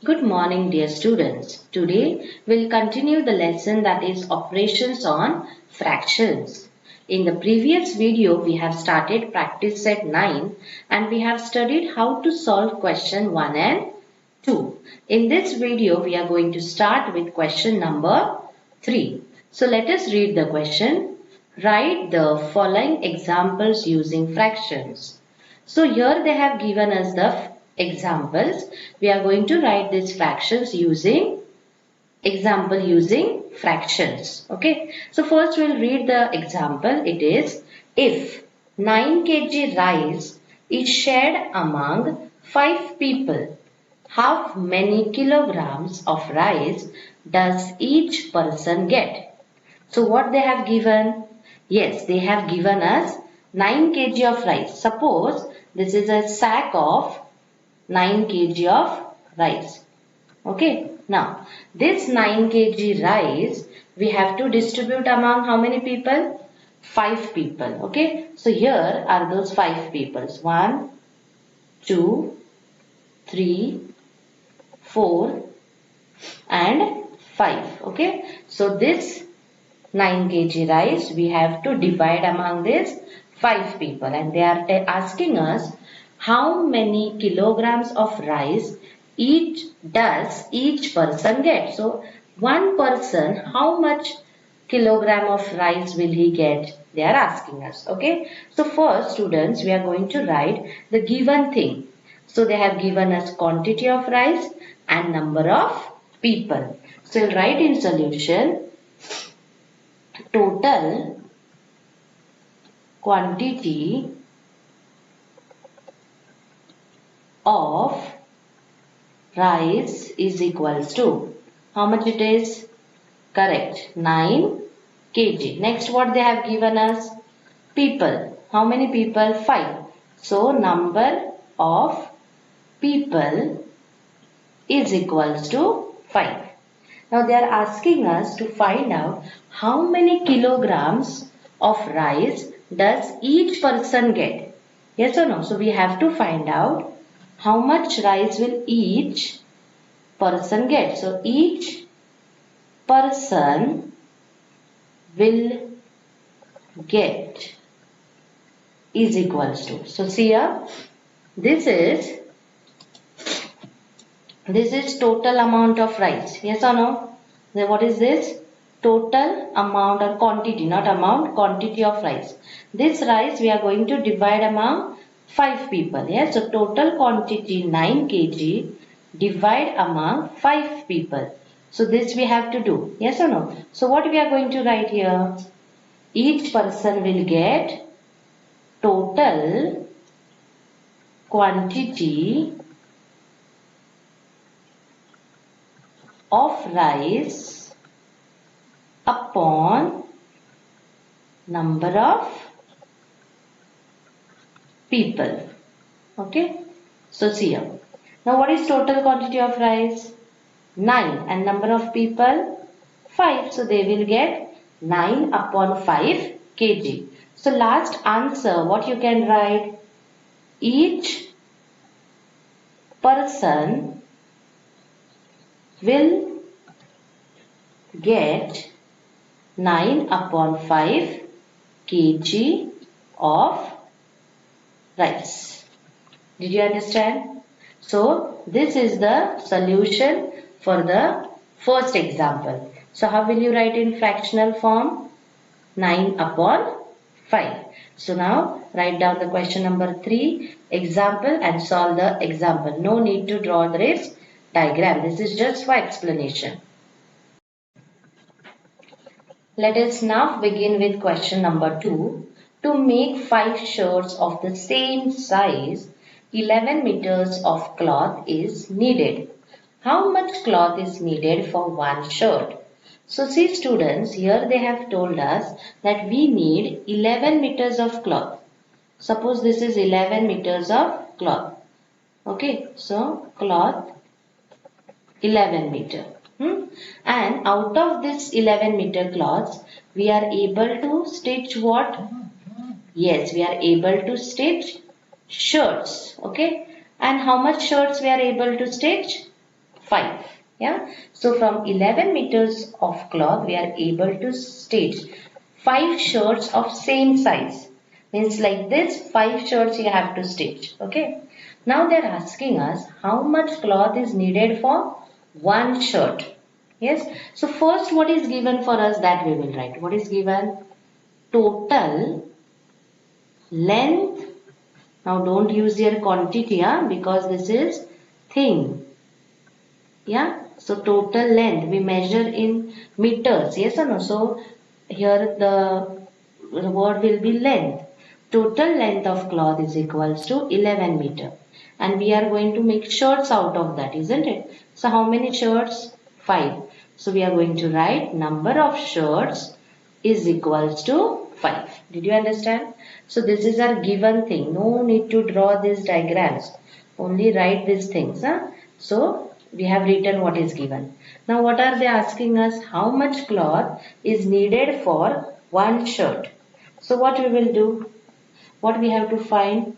Good morning, dear students. Today we'll continue the lesson that is operations on fractions. In the previous video, we have started practice set 9 and we have studied how to solve question 1 and 2. In this video, we are going to start with question number 3. So let us read the question. Write the following examples using fractions. So here they have given us the examples. We are going to write these fractions using fractions. Okay. So first we'll read the example. It is if 9 kg rice is shared among 5 people, how many kilograms of rice does each person get? So what they have given? Yes, they have given us 9 kg of rice. Suppose this is a sack of 9 kg of rice. Okay. Now, this 9 kg rice we have to distribute among how many people? 5 people. Okay. So here are those 5 people. 1, 2, 3, 4 and 5. Okay. So this 9 kg rice we have to divide among these 5 people, and they are asking us how many kilograms of rice does each person get. So one person, how much kilogram of rice will he get? They are asking us. Okay. So first, students, we are going to write the given thing. So they have given us quantity of rice and number of people. So we'll write in solution total quantity of rice is equals to, how much it is? Correct, 9 kg. Next, what they have given us? People. How many people? 5. So number of people is equals to 5. Now they are asking us to find out how many kilograms of rice does each person get. Yes or no? So we have to find out how much rice will each person get. So each person will get is equals to. So see here, this is total amount of rice. Yes or no? Then what is this? Total amount or quantity, not amount, quantity of rice. This rice we are going to divide among 5 people. Yes, so total quantity 9 kg divide among 5 people. So this we have to do. Yes or no? So what we are going to write here? Each person will get total quantity of rice upon number of people. Okay. So see here. Now what is total quantity of rice? 9 and number of people? 5. So they will get 9 upon 5 kg. So last answer, what you can write? Each person will get 9 upon 5 kg of rice. Did you understand? So this is the solution for the first example. So how will you write in fractional form? 9 upon 5. So now write down the question number 3 example and solve the example. No need to draw this diagram. This is just for explanation. Let us now begin with question number 2. To make 5 shirts of the same size, 11 meters of cloth is needed. How much cloth is needed for one shirt? So see students, here they have told us that we need 11 meters of cloth. Suppose this is 11 meters of cloth. Okay, so cloth 11 meter. And out of this 11 meter cloths, we are able to stitch what? Yes, we are able to stitch shirts. Okay. And how much shirts we are able to stitch? 5. Yeah. So from 11 meters of cloth we are able to stitch 5 shirts of same size. Means like this 5 shirts you have to stitch. Okay. Now they are asking us how much cloth is needed for one shirt. Yes. So first what is given for us, that we will write. What is given? Total length. Now don't use here quantity because this is thing. Yeah. So total length we measure in meters. Yes or no? So here the word will be length. Total length of cloth is equals to 11 meter. And we are going to make shirts out of that, isn't it? So how many shirts? 5. So we are going to write number of shirts is equals to 5. Did you understand? So this is our given thing. No need to draw these diagrams. Only write these things. So we have written what is given. Now what are they asking us? How much cloth is needed for one shirt? So what we will do? What we have to find?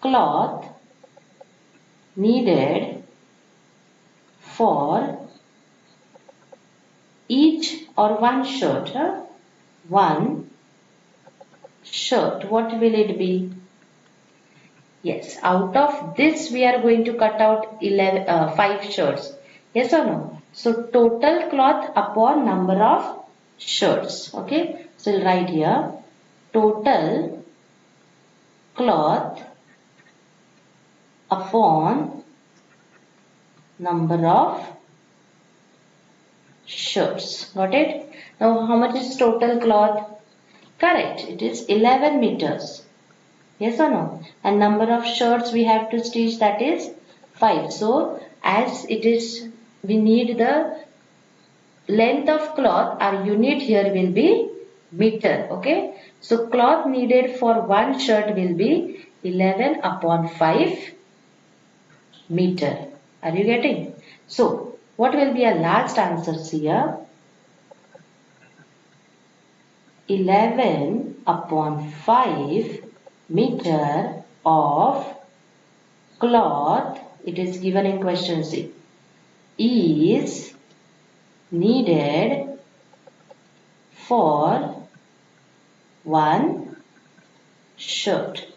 Cloth needed for each or one shirt. One shirt. What will it be? Yes, out of this we are going to cut out 5 shirts. Yes or no? So total cloth upon number of shirts. Okay. So we'll write here total cloth upon number of shirts. Got it? Now how much is total cloth? Correct. It is 11 meters. Yes or no? And number of shirts we have to stitch, that is 5. So as it is, we need the length of cloth. Our unit here will be meter. Okay. So cloth needed for one shirt will be 11 upon 5 meter. Are you getting? So what will be our last answers here? 11 upon 5 meter of cloth, it is given in question C, is needed for one shirt.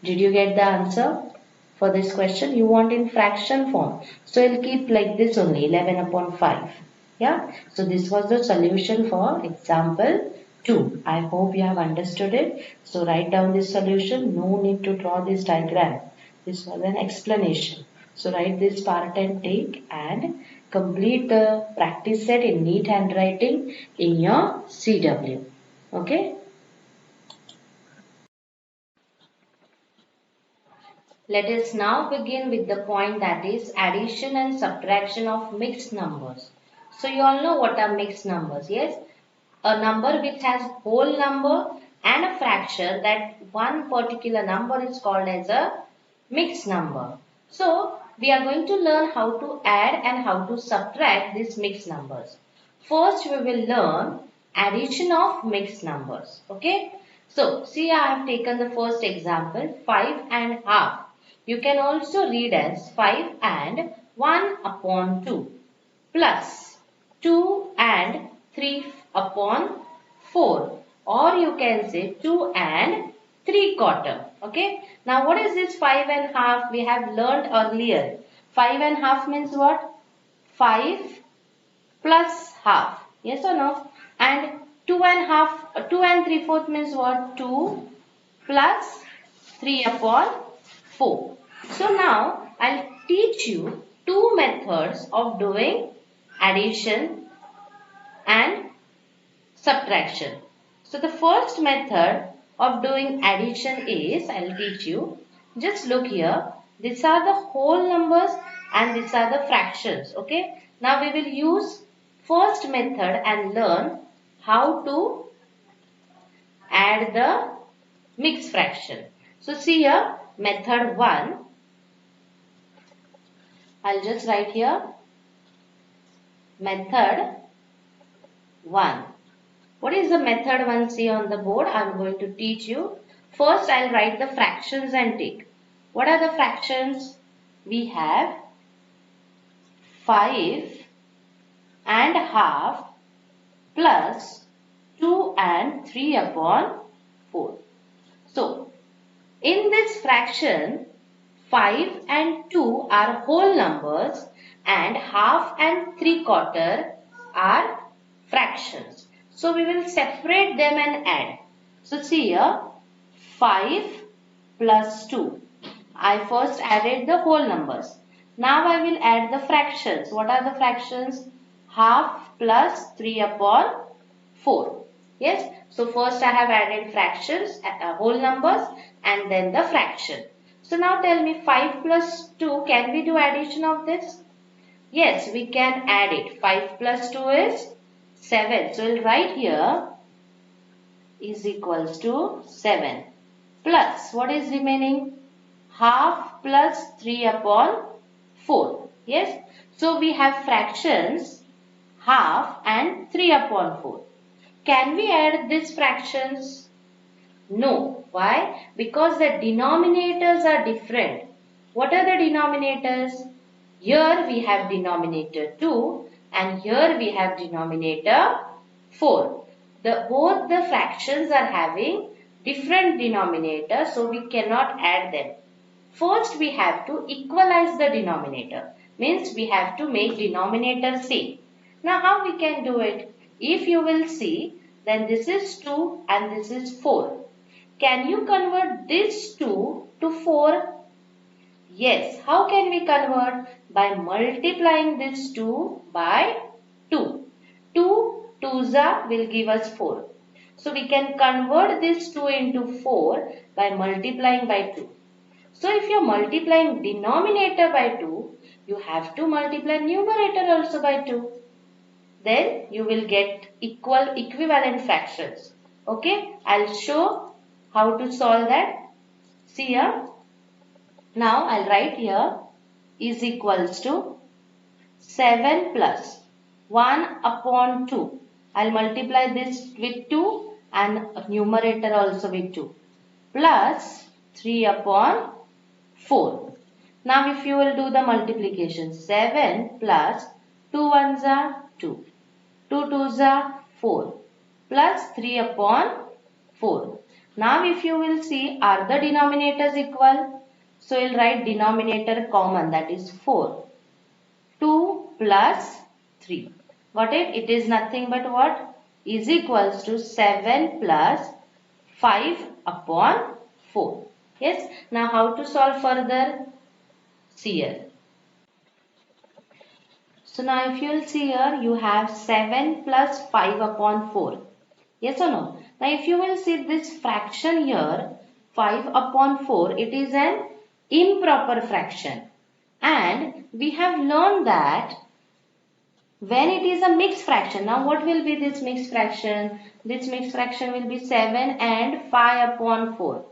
Did you get the answer for this question? You want in fraction form. So you'll keep like this only, 11 upon 5. Yeah. So this was the solution for example 2. I hope you have understood it. So write down this solution. No need to draw this diagram. This was an explanation. So write this part and take and complete the practice set in neat handwriting in your CW. Okay. Let us now begin with the point, that is addition and subtraction of mixed numbers. So you all know what are mixed numbers, yes? A number which has whole number and a fraction, that one particular number is called as a mixed number. So we are going to learn how to add and how to subtract these mixed numbers. First we will learn addition of mixed numbers. Okay. So see, I have taken the first example, 5 and half. You can also read as 5 and 1 upon 2 plus 2 and 3 upon 4, or you can say 2 and 3/4. Okay. Now what is this 5 and half? We have learned earlier. 5 and half means what? 5 plus half. Yes or no? And 2 and half, 2 and 3/4 means what? 2 plus 3 upon 4. So now I'll teach you two methods of doing addition and subtraction. So the first method of doing addition is, I'll teach you. Just look here. These are the whole numbers and these are the fractions. Okay. Now we will use first method and learn how to add the mixed fraction. So see here, method 1. I'll just write here method 1. What is the method 1? See on the board. I'm going to teach you. First I'll write the fractions and take. What are the fractions? We have 5 and half plus 2 and 3 upon 4. So, in this fraction, 5 and 2 are whole numbers and half and 3/4 are fractions. So, we will separate them and add. So, see here, 5 plus 2. I first added the whole numbers. Now I will add the fractions. What are the fractions? Half plus 3 upon 4. Yes. So first I have added fractions, whole numbers and then the fraction. So now tell me 5 plus 2, can we do addition of this? Yes, we can add it. 5 plus 2 is 7. So we'll write here is equals to 7. Plus, what is remaining? Half plus 3 upon 4. Yes. So we have fractions half and 3 upon 4. Can we add these fractions? No. Why? Because the denominators are different. What are the denominators? Here we have denominator 2 and here we have denominator 4. Both the fractions are having different denominators, so we cannot add them. First we have to equalize the denominator. Means we have to make denominator same. Now how we can do it? If you will see, then this is 2 and this is 4. Can you convert this 2 to 4? Yes. How can we convert? By multiplying this 2 by 2. 2 2s will give us 4. So we can convert this 2 into 4 by multiplying by 2. So if you are multiplying denominator by 2, you have to multiply numerator also by 2. Then you will get equivalent fractions. Okay, I'll show how to solve that. See here. Now I'll write here is equals to 7 plus 1 upon 2. I'll multiply this with 2 and numerator also with 2. Plus 3 upon 4. Now if you will do the multiplication, 7 plus 2 ones are 2. 2 twos are 4 plus 3 upon 4. Now if you will see, are the denominators equal? So we'll write denominator common, that is 4. 2 plus 3. Got it? It is nothing but what? Is equals to 7 plus 5 upon 4. Yes. Now how to solve further? See here. So now if you will see here, you have 7 plus 5 upon 4. Yes or no? Now if you will see this fraction here, 5 upon 4, it is an improper fraction. And we have learned that when it is a mixed fraction, now what will be this mixed fraction? This mixed fraction will be 7 and 5 upon 4.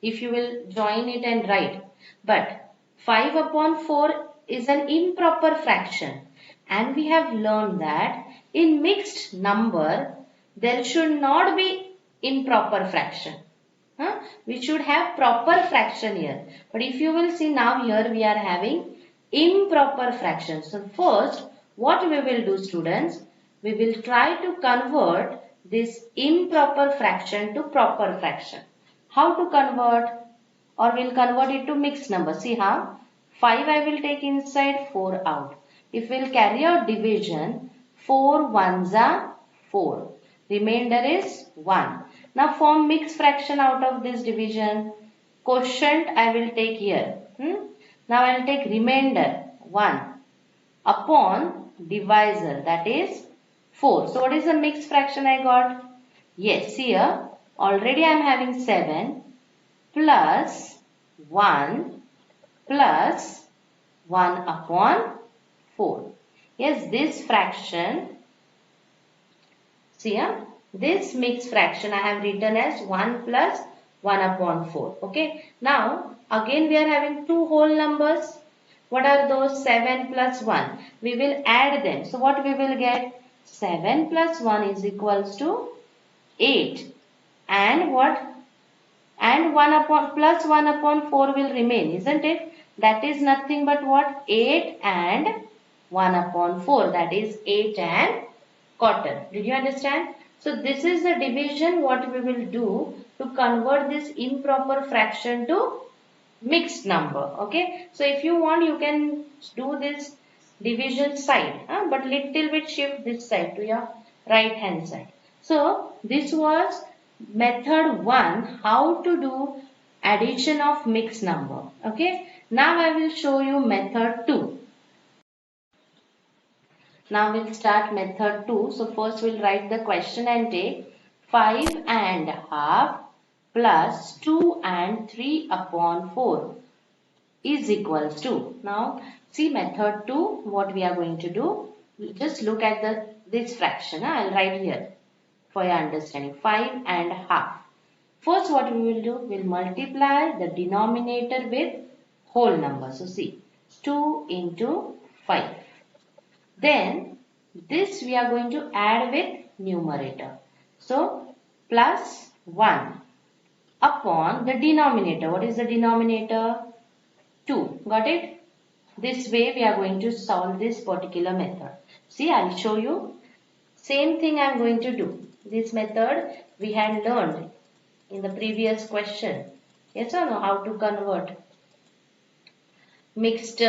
If you will join it and write. But 5 upon 4 is an improper fraction. And we have learned that in mixed number, there should not be improper fraction. We should have proper fraction here. But if you will see now here we are having improper fraction. So first what we will do, students, we will try to convert this improper fraction to proper fraction. How to convert? Or we'll convert it to mixed number. See how? 5 I will take inside, 4 out. If we'll carry out division, 4 ones are 4. Remainder is 1. Now form mixed fraction out of this division. Quotient I will take here. Now I will take remainder 1 upon divisor, that is 4. So what is the mixed fraction I got? Yes, here already I am having 7 plus 1 plus 1 upon 4. Yes, this fraction, see here, this mixed fraction I have written as 1 plus 1 upon 4. Okay. Now again we are having two whole numbers. What are those? 7 plus 1. We will add them. So what we will get? 7 plus 1 is equals to 8. And what? And 1 upon plus 1 upon 4 will remain, isn't it? That is nothing but what? 8 and 1 upon 4, that is 8 and quarter. Did you understand? So this is the division what we will do to convert this improper fraction to mixed number. Okay. So if you want, you can do this division side, but little bit shift this side to your right hand side. So this was method 1, how to do addition of mixed number. Okay. Now I will show you method 2. Now we'll start method 2. So first we'll write the question and take 5 and half plus 2 and 3 upon 4 is equals to. Now see method 2, what we are going to do. Just look at this fraction. I'll write here for your understanding. 5 and half. First what we will do, we'll multiply the denominator with whole number. So see, 2 into 5. Then this we are going to add with numerator. So plus 1 upon the denominator. What is the denominator? 2. Got it? This way we are going to solve this particular method. See, I will show you. Same thing I am going to do. This method we had learned in the previous question. Yes or no? How to convert mixed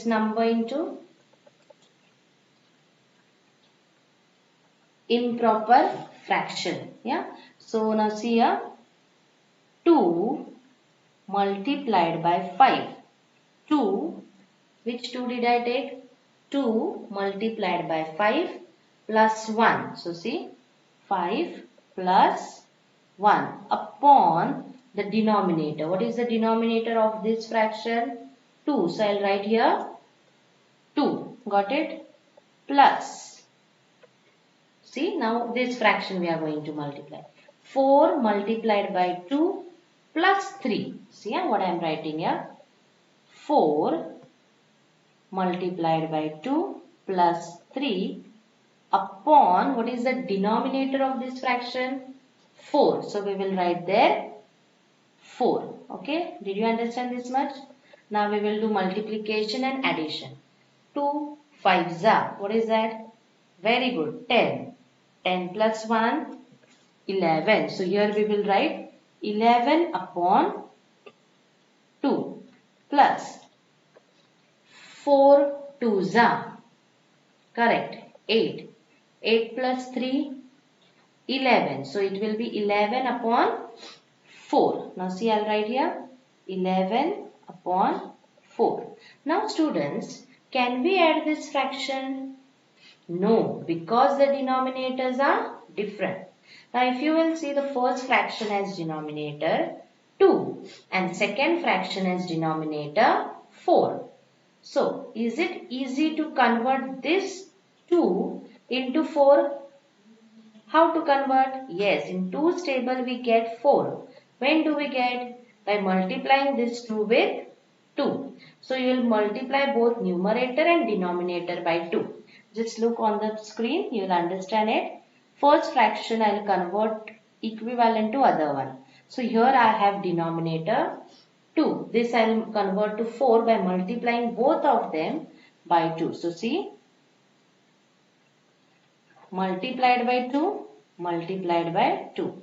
number into improper fraction. Yeah. So now see here, 2 multiplied by 5. 2, which 2 did I take? 2 multiplied by 5 plus 1. So see, 5 plus 1 upon the denominator. What is the denominator of this fraction? 2. So I'll write here 2. Got it? Plus. See, now this fraction we are going to multiply. 4 multiplied by 2 plus 3. See what I am writing here? 4 multiplied by 2 plus 3 upon, what is the denominator of this fraction? 4. So we will write there 4. Okay. Did you understand this much? Now we will do multiplication and addition. 2 5s are. What is that? Very good. 10. 10 plus 1, 11. So here we will write 11 upon 2 plus 4 2s are. Correct. 8. 8 plus 3, 11. So it will be 11 upon 4. Now see, I'll write here 11 upon 4. Now students, can we add this fraction? No, because the denominators are different. Now if you will see, the first fraction as denominator 2 and second fraction as denominator 4. So is it easy to convert this 2 into 4? How to convert? Yes, in 2's table we get 4. When do we get? By multiplying this 2 with 2. So you will multiply both numerator and denominator by 2. Just look on the screen, you will understand it. First fraction I will convert equivalent to other one. So here I have denominator 2. This I will convert to 4 by multiplying both of them by 2. So see, multiplied by 2, multiplied by 2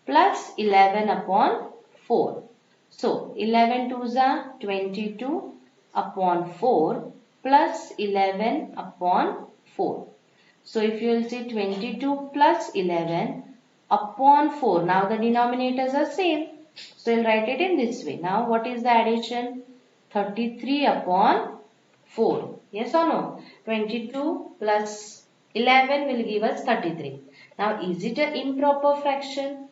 plus 11 upon 4. So 11 2s are 22 upon 4 plus 11 upon 4. So if you will see, 22 plus 11 upon 4. Now the denominators are same. So you'll write it in this way. Now what is the addition? 33 upon 4. Yes or no? 22 plus 11 will give us 33. Now is it an improper fraction?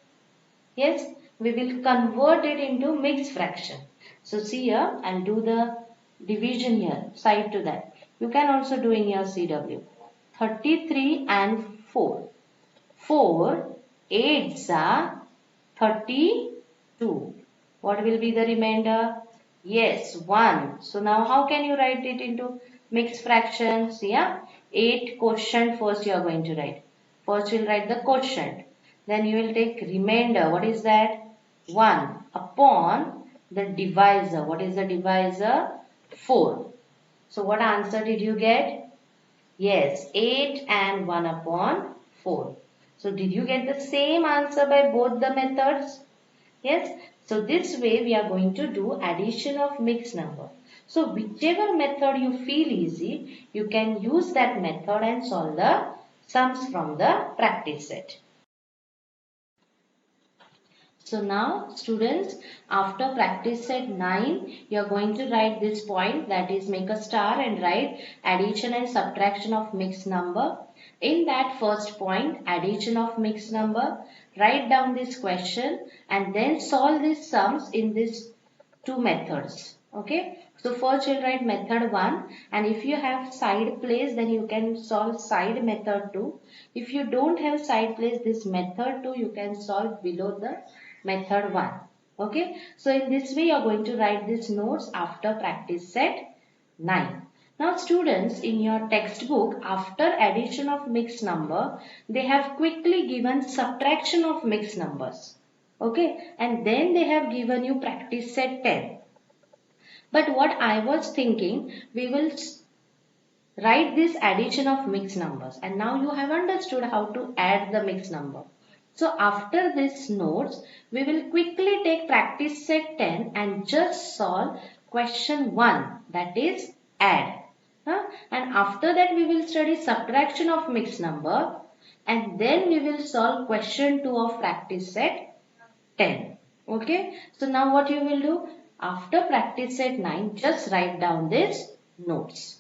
Yes, we will convert it into mixed fraction. So see here, I'll do the division here, side to that. You can also do in your CW. 33 and 4. 4 8s are 32. What will be the remainder? Yes, 1. So now how can you write it into mixed fractions? Yeah, 8 quotient first you are going to write. First you will write the quotient. Then you will take remainder. What is that? 1 upon the divisor. What is the divisor? 4. So what answer did you get? Yes, 8 and 1 upon 4. So did you get the same answer by both the methods? Yes. So this way we are going to do addition of mixed number. So whichever method you feel easy, you can use that method and solve the sums from the practice set. So now students, after practice set 9, you are going to write this point, that is make a star and write addition and subtraction of mixed number. In that first point, addition of mixed number, write down this question and then solve these sums in these two methods. Okay. So first you'll write method 1, and if you have side place then you can solve side method 2. If you don't have side place, this method 2 you can solve below the method 1. Okay. So in this way you are going to write these notes after practice set 9. Now students, in your textbook, after addition of mixed number, they have quickly given subtraction of mixed numbers. Okay. And then they have given you practice set 10. But what I was thinking, we will write this addition of mixed numbers, and now you have understood how to add the mixed number. So after this notes, we will quickly take practice set 10 and just solve question 1, that is add. And after that we will study subtraction of mixed number, and then we will solve question 2 of practice set 10. Okay. So now what you will do? After practice set 9, just write down these notes.